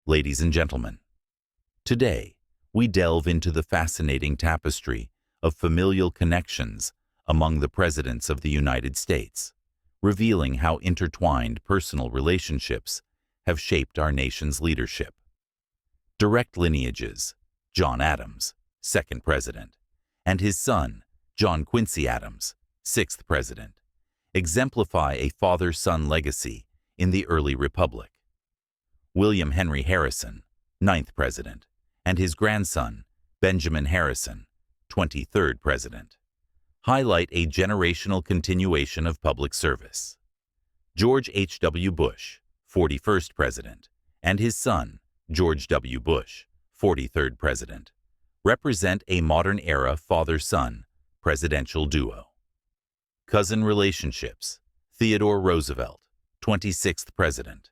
Ladies and gentlemen, today we delve into the fascinating tapestry of familial connections among the presidents of the United States, revealing how intertwined personal relationships have shaped our nation's leadership. Direct lineages: John Adams, 2nd President, and his son, John Quincy Adams, 6th President, exemplify a father-son legacy in the early republic. William Henry Harrison, 9th President, and his grandson, Benjamin Harrison, 23rd President, highlight a generational continuation of public service. George H.W. Bush, 41st President, and his son, George W. Bush, 43rd President, represent a modern-era father-son presidential duo. Cousin relationships: Theodore Roosevelt, 26th President,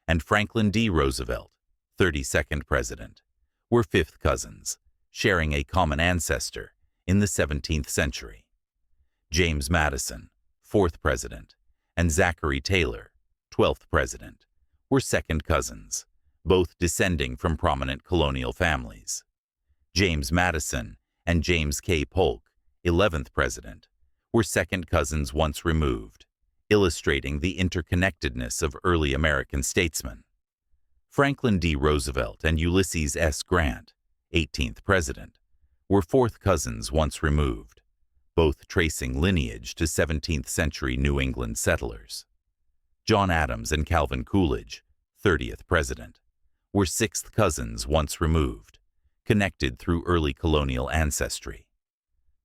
and Franklin D. Roosevelt, 32nd President, were fifth cousins, sharing a common ancestor in the 17th century. James Madison, 4th President, and Zachary Taylor, 12th President, were second cousins, both descending from prominent colonial families. James Madison and James K. Polk, 11th President, were second cousins once removed, illustrating the interconnectedness of early American statesmen. Franklin D. Roosevelt and Ulysses S. Grant, 18th President, were fourth cousins once removed, both tracing lineage to 17th century New England settlers. John Adams and Calvin Coolidge, 30th President, were sixth cousins once removed, connected through early colonial ancestry.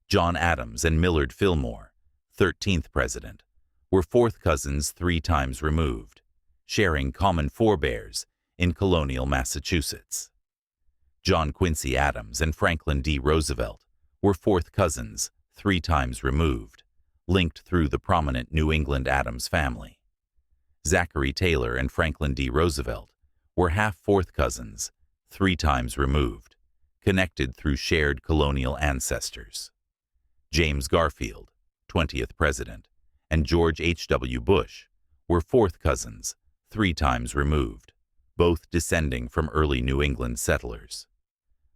John Adams and Millard Fillmore, 13th President, were fourth cousins 3 times removed, sharing common forebears in colonial Massachusetts. John Quincy Adams and Franklin D. Roosevelt were fourth cousins 3 times removed, linked through the prominent New England Adams family. Zachary Taylor and Franklin D. Roosevelt were half-fourth cousins 3 times removed, connected through shared colonial ancestors. James Garfield, 20th President, and George H.W. Bush were fourth cousins 3 times removed, both descending from early New England settlers.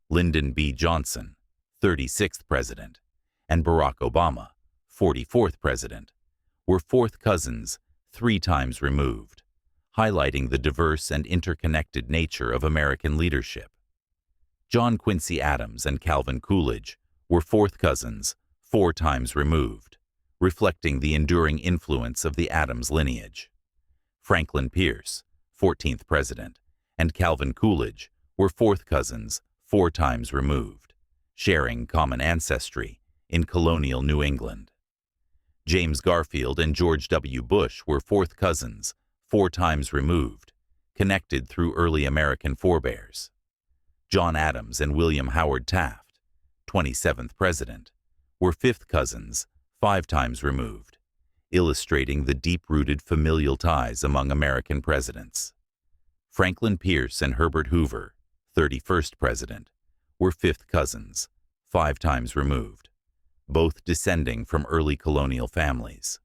Lyndon B. Johnson, 36th President, and Barack Obama, 44th President, were fourth cousins 3 times removed, highlighting the diverse and interconnected nature of American leadership. John Quincy Adams and Calvin Coolidge were fourth cousins 4 times removed, reflecting the enduring influence of the Adams lineage. Franklin Pierce, 14th President, and Calvin Coolidge were fourth cousins 4 times removed, sharing common ancestry in colonial New England. James Garfield and George W. Bush were fourth cousins 4 times removed, connected through early American forebears. John Adams and William Howard Taft, 27th President, were fifth cousins 5 times removed, illustrating the deep-rooted familial ties among American presidents. Franklin Pierce and Herbert Hoover, 31st President, were fifth cousins 5 times removed, both descending from early colonial families.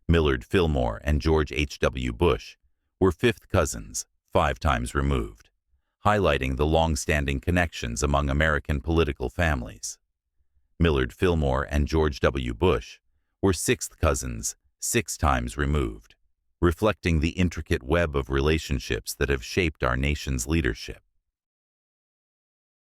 Millard Fillmore and George H.W. Bush were fifth cousins 5 times removed, highlighting the long-standing connections among American political families. Millard Fillmore and George W. Bush were sixth cousins 6 times removed, reflecting the intricate web of relationships that have shaped our nation's leadership.